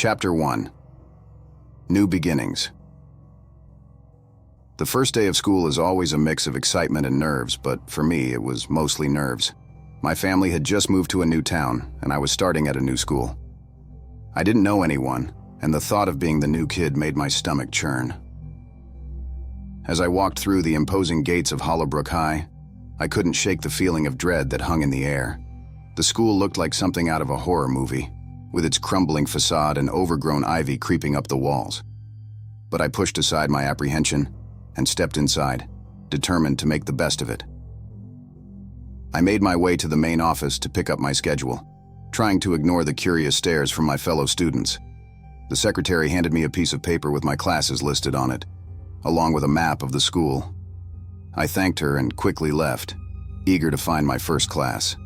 Chapter 1. New Beginnings. The first day of school is always a mix of excitement and nerves, but for me it was mostly nerves. My family had just moved to a new town, and I was starting at a new school. I didn't know anyone, and the thought of being the new kid made my stomach churn. As I walked through the imposing gates of Hollowbrook High, I couldn't shake the feeling of dread that hung in the air. The school looked like something out of a horror movie, with its crumbling facade and overgrown ivy creeping up the walls. But I pushed aside my apprehension and stepped inside, determined to make the best of it. I made my way to the main office to pick up my schedule, trying to ignore the curious stares from my fellow students. The secretary handed me a piece of paper with my classes listed on it, along with a map of the school. I thanked her and quickly left, eager to find my first class.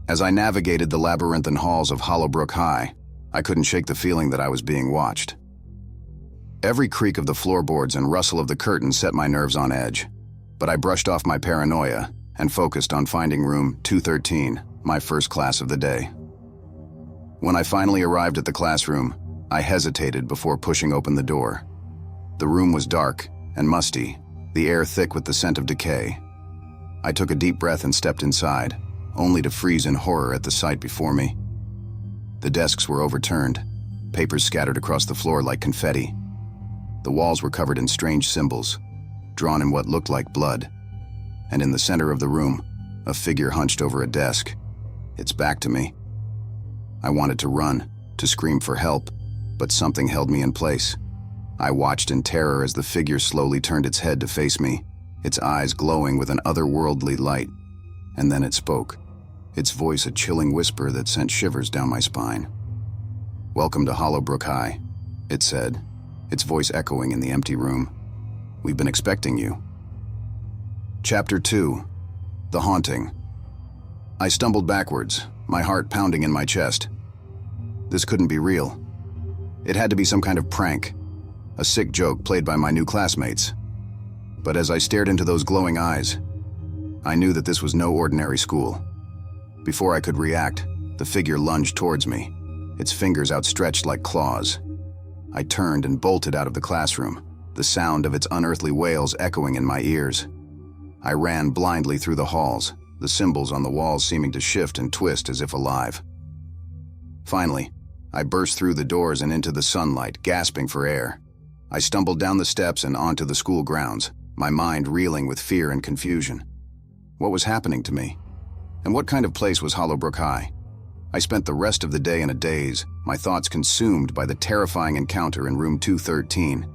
As I navigated the labyrinthine halls of Hollowbrook High, I couldn't shake the feeling that I was being watched. Every creak of the floorboards and rustle of the curtains set my nerves on edge, but I brushed off my paranoia and focused on finding room 213, my first class of the day. When I finally arrived at the classroom, I hesitated before pushing open the door. The room was dark and musty, the air thick with the scent of decay. I took a deep breath and stepped inside, only to freeze in horror at the sight before me. The desks were overturned, papers scattered across the floor like confetti. The walls were covered in strange symbols, drawn in what looked like blood. And in the center of the room, a figure hunched over a desk, its back to me. I wanted to run, to scream for help, but something held me in place. I watched in terror as the figure slowly turned its head to face me, its eyes glowing with an otherworldly light. And then it spoke, its voice a chilling whisper that sent shivers down my spine. "Welcome to Hollowbrook High," it said, its voice echoing in the empty room. "We've been expecting you." Chapter 2. The Haunting. I stumbled backwards, my heart pounding in my chest. This couldn't be real. It had to be some kind of prank, a sick joke played by my new classmates. But as I stared into those glowing eyes, I knew that this was no ordinary school. Before I could react, the figure lunged towards me, its fingers outstretched like claws. I turned and bolted out of the classroom, the sound of its unearthly wails echoing in my ears. I ran blindly through the halls, the symbols on the walls seeming to shift and twist as if alive. Finally, I burst through the doors and into the sunlight, gasping for air. I stumbled down the steps and onto the school grounds, my mind reeling with fear and confusion. What was happening to me? And what kind of place was Hollowbrook High? I spent the rest of the day in a daze, my thoughts consumed by the terrifying encounter in room 213.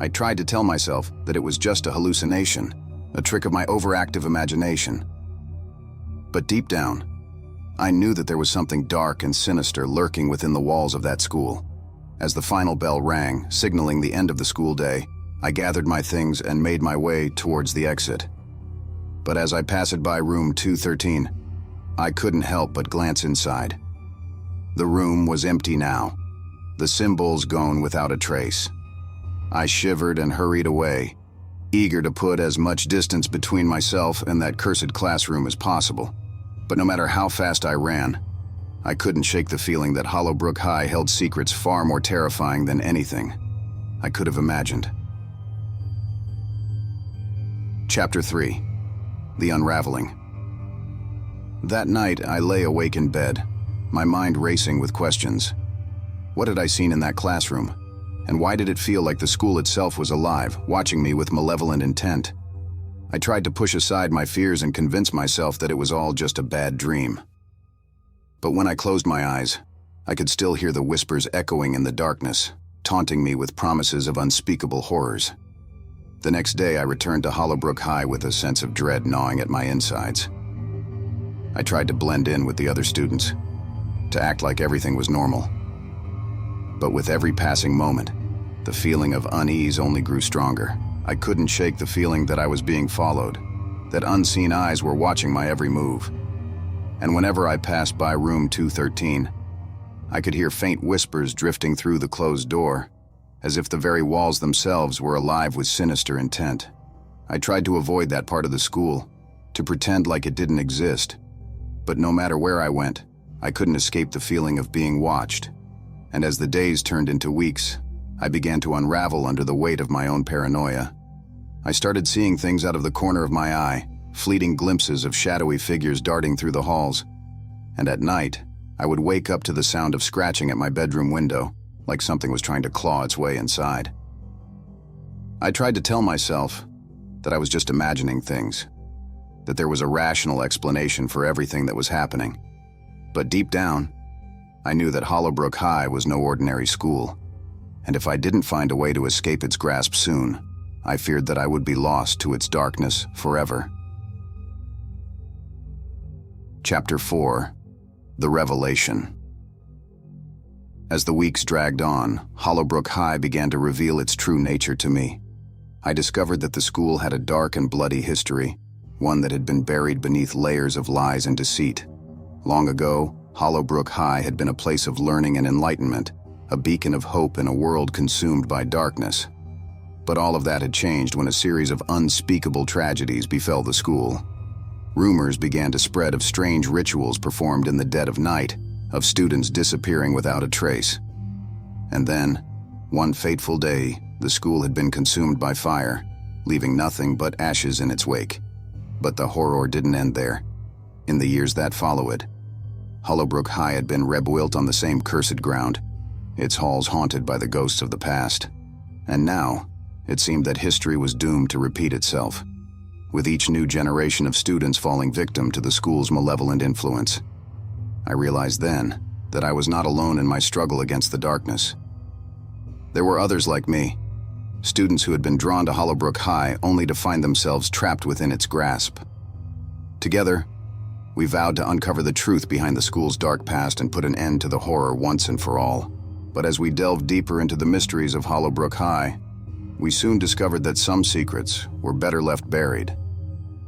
I tried to tell myself that it was just a hallucination, a trick of my overactive imagination. But deep down, I knew that there was something dark and sinister lurking within the walls of that school. As the final bell rang, signaling the end of the school day, I gathered my things and made my way towards the exit. But as I passed by room 213, I couldn't help but glance inside. The room was empty now, the symbols gone without a trace. I shivered and hurried away, eager to put as much distance between myself and that cursed classroom as possible. But no matter how fast I ran, I couldn't shake the feeling that Hollowbrook High held secrets far more terrifying than anything I could have imagined. Chapter 3. The Unraveling. That night, I lay awake in bed, my mind racing with questions. What had I seen in that classroom? And why did it feel like the school itself was alive, watching me with malevolent intent? I tried to push aside my fears and convince myself that it was all just a bad dream. But when I closed my eyes, I could still hear the whispers echoing in the darkness, taunting me with promises of unspeakable horrors. The next day, I returned to Hollowbrook High with a sense of dread gnawing at my insides. I tried to blend in with the other students, to act like everything was normal. But with every passing moment, the feeling of unease only grew stronger. I couldn't shake the feeling that I was being followed, that unseen eyes were watching my every move. And whenever I passed by room 213, I could hear faint whispers drifting through the closed door, as if the very walls themselves were alive with sinister intent. I tried to avoid that part of the school, to pretend like it didn't exist. But no matter where I went, I couldn't escape the feeling of being watched. And as the days turned into weeks, I began to unravel under the weight of my own paranoia. I started seeing things out of the corner of my eye, fleeting glimpses of shadowy figures darting through the halls. And at night, I would wake up to the sound of scratching at my bedroom window, like something was trying to claw its way inside. I tried to tell myself that I was just imagining things, that there was a rational explanation for everything that was happening. But deep down, I knew that Hollowbrook High was no ordinary school, and if I didn't find a way to escape its grasp soon, I feared that I would be lost to its darkness forever. Chapter 4: The Revelation. As the weeks dragged on, Hollowbrook High began to reveal its true nature to me. I discovered that the school had a dark and bloody history, one that had been buried beneath layers of lies and deceit. Long ago, Hollowbrook High had been a place of learning and enlightenment, a beacon of hope in a world consumed by darkness. But all of that had changed when a series of unspeakable tragedies befell the school. Rumors began to spread of strange rituals performed in the dead of night, of students disappearing without a trace. And then, one fateful day, the school had been consumed by fire, leaving nothing but ashes in its wake. But the horror didn't end there. In the years that followed, Hollowbrook High had been rebuilt on the same cursed ground, its halls haunted by the ghosts of the past. And now, it seemed that history was doomed to repeat itself, with each new generation of students falling victim to the school's malevolent influence. I realized then that I was not alone in my struggle against the darkness. There were others like me, students who had been drawn to Hollowbrook High only to find themselves trapped within its grasp. Together, we vowed to uncover the truth behind the school's dark past and put an end to the horror once and for all. But as we delved deeper into the mysteries of Hollowbrook High, we soon discovered that some secrets were better left buried.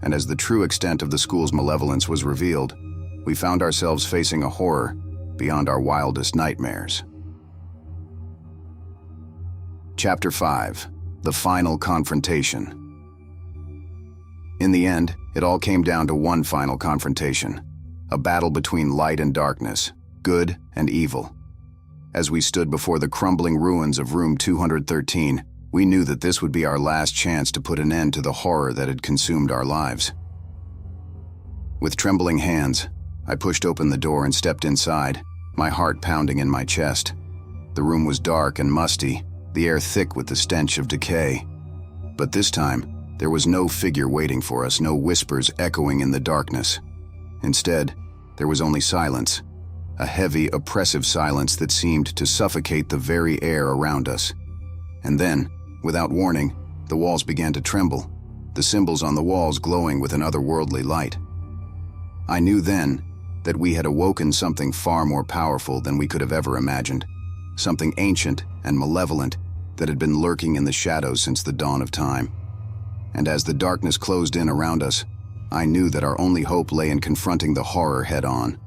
And as the true extent of the school's malevolence was revealed, we found ourselves facing a horror beyond our wildest nightmares. Chapter 5: The Final Confrontation. In the end, it all came down to one final confrontation, a battle between light and darkness, good and evil. As we stood before the crumbling ruins of room 213, we knew that this would be our last chance to put an end to the horror that had consumed our lives. With trembling hands, I pushed open the door and stepped inside, my heart pounding in my chest. The room was dark and musty, the air thick with the stench of decay. But this time, there was no figure waiting for us, no whispers echoing in the darkness. Instead, there was only silence, a heavy, oppressive silence that seemed to suffocate the very air around us. And then, without warning, the walls began to tremble, the symbols on the walls glowing with an otherworldly light. I knew then that we had awoken something far more powerful than we could have ever imagined, something ancient and malevolent that had been lurking in the shadows since the dawn of time. And as the darkness closed in around us, I knew that our only hope lay in confronting the horror head-on.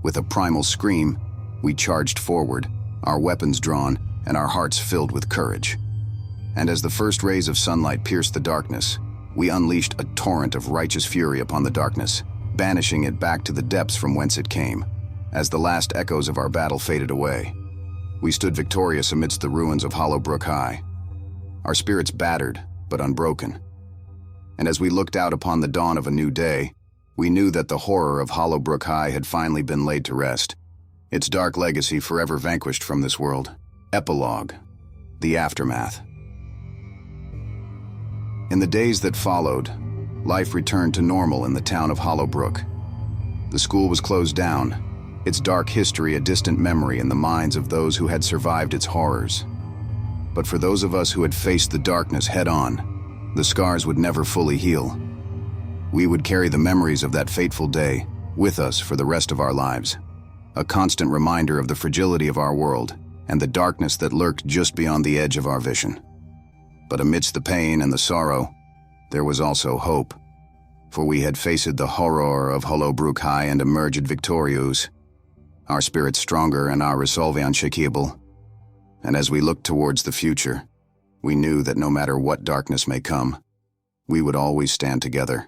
With a primal scream, we charged forward, our weapons drawn and our hearts filled with courage. And as the first rays of sunlight pierced the darkness, we unleashed a torrent of righteous fury upon the darkness, banishing it back to the depths from whence it came. As the last echoes of our battle faded away, we stood victorious amidst the ruins of Hollowbrook High, our spirits battered but unbroken. And as we looked out upon the dawn of a new day, we knew that the horror of Hollowbrook High had finally been laid to rest, its dark legacy forever vanquished from this world. Epilogue: The Aftermath. In the days that followed, life returned to normal in the town of Hollowbrook. The school was closed down, its dark history a distant memory in the minds of those who had survived its horrors. But for those of us who had faced the darkness head-on, the scars would never fully heal. We would carry the memories of that fateful day with us for the rest of our lives, a constant reminder of the fragility of our world and the darkness that lurked just beyond the edge of our vision. But amidst the pain and the sorrow, there was also hope, for we had faced the horror of Hollowbrook High and emerged victorious, our spirits stronger and our resolve unshakable. And as we looked towards the future, we knew that no matter what darkness may come, we would always stand together,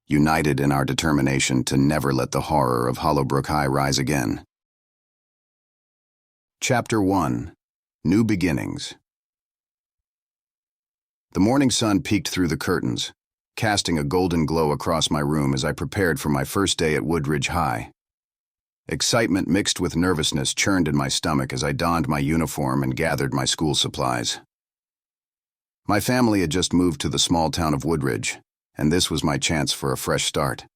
united in our determination to never let the horror of Hollowbrook High rise again. Chapter 1. New Beginnings. The morning sun peeked through the curtains, casting a golden glow across my room as I prepared for my first day at Woodridge High. Excitement mixed with nervousness churned in my stomach as I donned my uniform and gathered my school supplies. My family had just moved to the small town of Woodridge, and this was my chance for a fresh start.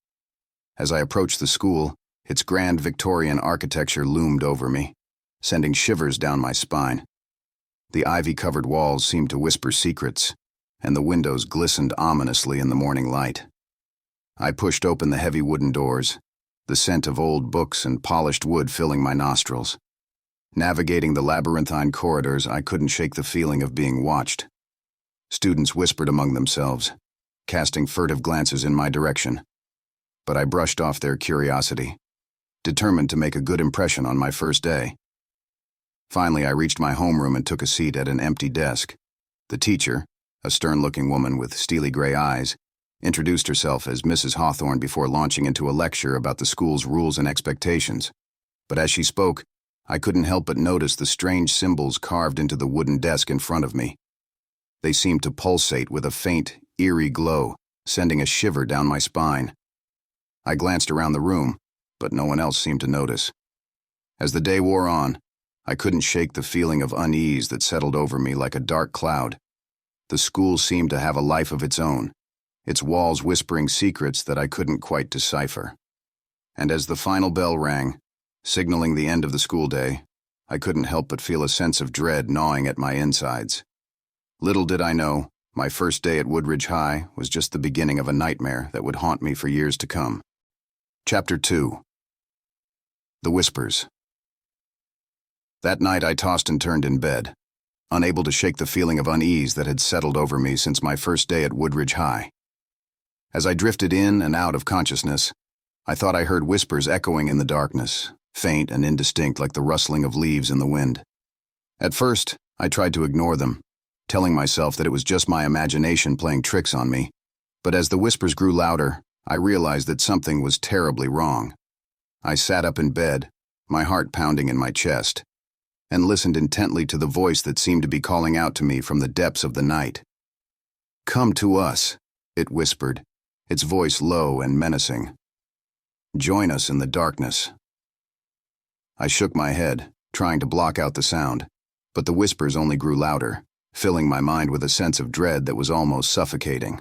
As I approached the school, its grand Victorian architecture loomed over me, sending shivers down my spine. The ivy-covered walls seemed to whisper secrets, and the windows glistened ominously in the morning light. I pushed open the heavy wooden doors, the scent of old books and polished wood filling my nostrils. Navigating the labyrinthine corridors, I couldn't shake the feeling of being watched. Students whispered among themselves, casting furtive glances in my direction. But I brushed off their curiosity, determined to make a good impression on my first day. Finally, I reached my homeroom and took a seat at an empty desk. The teacher, a stern-looking woman with steely gray eyes, introduced herself as Mrs. Hawthorne before launching into a lecture about the school's rules and expectations. But as she spoke, I couldn't help but notice the strange symbols carved into the wooden desk in front of me. They seemed to pulsate with a faint, eerie glow, sending a shiver down my spine. I glanced around the room, but no one else seemed to notice. As the day wore on, I couldn't shake the feeling of unease that settled over me like a dark cloud. The school seemed to have a life of its own, its walls whispering secrets that I couldn't quite decipher. And as the final bell rang, signaling the end of the school day, I couldn't help but feel a sense of dread gnawing at my insides. Little did I know, my first day at Woodridge High was just the beginning of a nightmare that would haunt me for years to come. Chapter 2. The Whispers. That night I tossed and turned in bed, unable to shake the feeling of unease that had settled over me since my first day at Woodridge High. As I drifted in and out of consciousness, I thought I heard whispers echoing in the darkness, faint and indistinct like the rustling of leaves in the wind. At first, I tried to ignore them, telling myself that it was just my imagination playing tricks on me, but as the whispers grew louder, I realized that something was terribly wrong. I sat up in bed, my heart pounding in my chest, and listened intently to the voice that seemed to be calling out to me from the depths of the night. "Come to us," it whispered, its voice low and menacing. "Join us in the darkness." I shook my head, trying to block out the sound, but the whispers only grew louder, filling my mind with a sense of dread that was almost suffocating.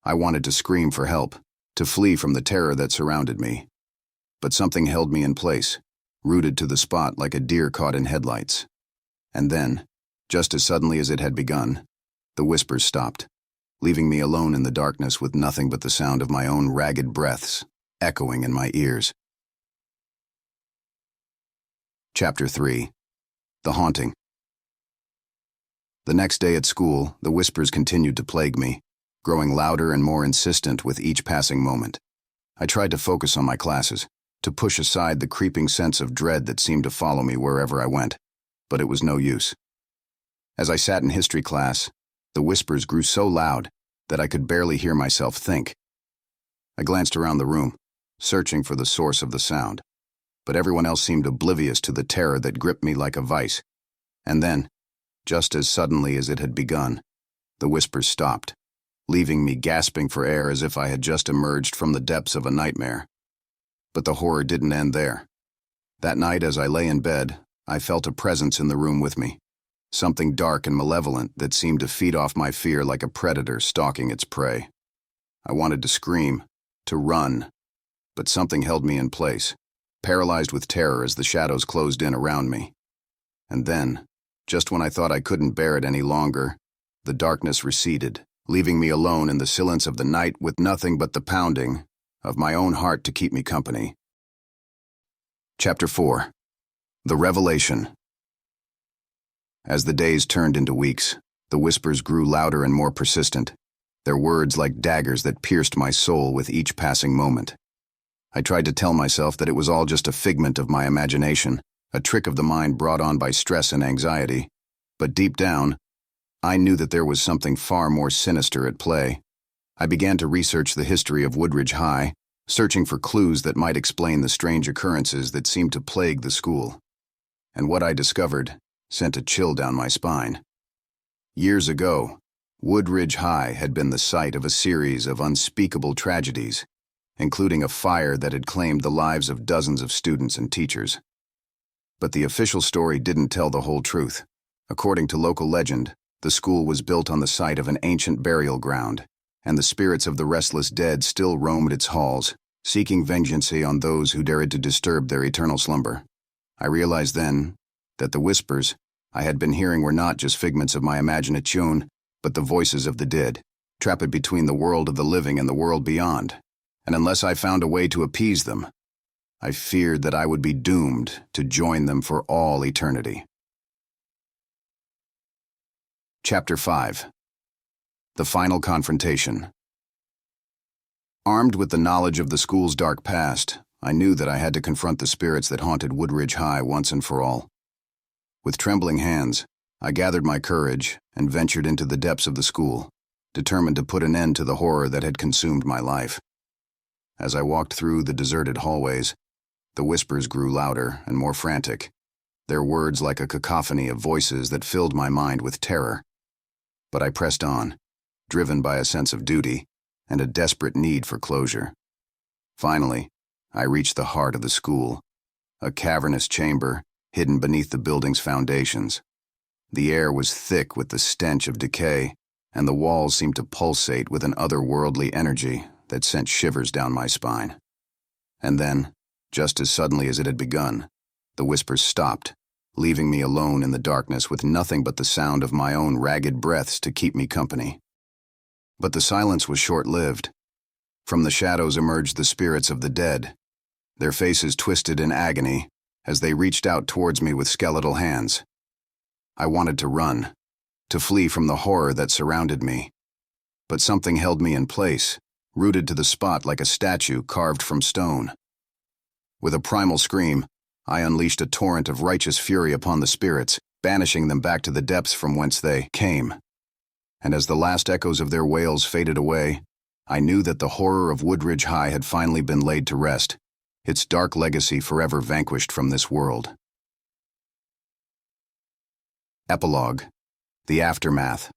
I wanted to scream for help, to flee from the terror that surrounded me. But something held me in place, rooted to the spot like a deer caught in headlights. And then, just as suddenly as it had begun, the whispers stopped, leaving me alone in the darkness with nothing but the sound of my own ragged breaths echoing in my ears. Chapter 3. The Haunting. The next day at school, the whispers continued to plague me, growing louder and more insistent with each passing moment. I tried to focus on my classes, to push aside the creeping sense of dread that seemed to follow me wherever I went, but it was no use. As I sat in history class, the whispers grew so loud that I could barely hear myself think. I glanced around the room, searching for the source of the sound, but everyone else seemed oblivious to the terror that gripped me like a vice. And then, just as suddenly as it had begun, the whispers stopped, leaving me gasping for air as if I had just emerged from the depths of a nightmare. But the horror didn't end there. That night, as I lay in bed, I felt a presence in the room with me, something dark and malevolent that seemed to feed off my fear like a predator stalking its prey. I wanted to scream, to run, but something held me in place, paralyzed with terror as the shadows closed in around me. And then, just when I thought I couldn't bear it any longer, the darkness receded, leaving me alone in the silence of the night with nothing but the pounding of my own heart to keep me company. Chapter 4. The Revelation. As the days turned into weeks, the whispers grew louder and more persistent, their words like daggers that pierced my soul with each passing moment. I tried to tell myself that it was all just a figment of my imagination, a trick of the mind brought on by stress and anxiety, but deep down, I knew that there was something far more sinister at play. I began to research the history of Woodridge High, searching for clues that might explain the strange occurrences that seemed to plague the school. and what I discovered sent a chill down my spine. Years ago, Woodridge High had been the site of a series of unspeakable tragedies, including a fire that had claimed the lives of dozens of students and teachers. But the official story didn't tell the whole truth. According to local legend, the school was built on the site of an ancient burial ground, and the spirits of the restless dead still roamed its halls, seeking vengeance on those who dared to disturb their eternal slumber. I realized then that the whispers I had been hearing were not just figments of my imagination, but the voices of the dead, trapped between the world of the living and the world beyond. And unless I found a way to appease them, I feared that I would be doomed to join them for all eternity. Chapter 5. The Final Confrontation. Armed with the knowledge of the school's dark past, I knew that I had to confront the spirits that haunted Woodridge High once and for all. With trembling hands, I gathered my courage and ventured into the depths of the school, determined to put an end to the horror that had consumed my life. As I walked through the deserted hallways, the whispers grew louder and more frantic, their words like a cacophony of voices that filled my mind with terror. But I pressed on, driven by a sense of duty and a desperate need for closure. Finally, I reached the heart of the school, a cavernous chamber hidden beneath the building's foundations. The air was thick with the stench of decay, and the walls seemed to pulsate with an otherworldly energy that sent shivers down my spine. And then, just as suddenly as it had begun, the whispers stopped, leaving me alone in the darkness with nothing but the sound of my own ragged breaths to keep me company. But the silence was short-lived. From the shadows emerged the spirits of the dead, their faces twisted in agony as they reached out towards me with skeletal hands. I wanted to run, to flee from the horror that surrounded me. But something held me in place, rooted to the spot like a statue carved from stone. With a primal scream, I unleashed a torrent of righteous fury upon the spirits, banishing them back to the depths from whence they came. And as the last echoes of their wails faded away, I knew that the horror of Woodridge High had finally been laid to rest, its dark legacy forever vanquished from this world. Epilogue. The Aftermath.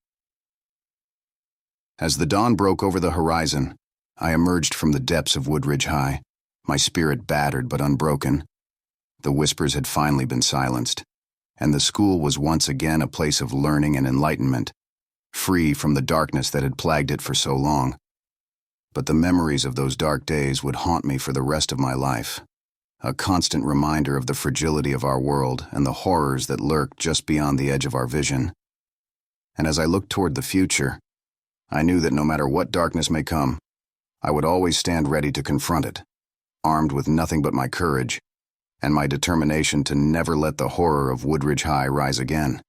As the dawn broke over the horizon, I emerged from the depths of Woodridge High, my spirit battered but unbroken. The whispers had finally been silenced, and the school was once again a place of learning and enlightenment, free from the darkness that had plagued it for so long. But the memories of those dark days would haunt me for the rest of my life, a constant reminder of the fragility of our world and the horrors that lurked just beyond the edge of our vision. And as I looked toward the future, I knew that no matter what darkness may come, I would always stand ready to confront it, armed with nothing but my courage and my determination to never let the horror of Woodridge High rise again.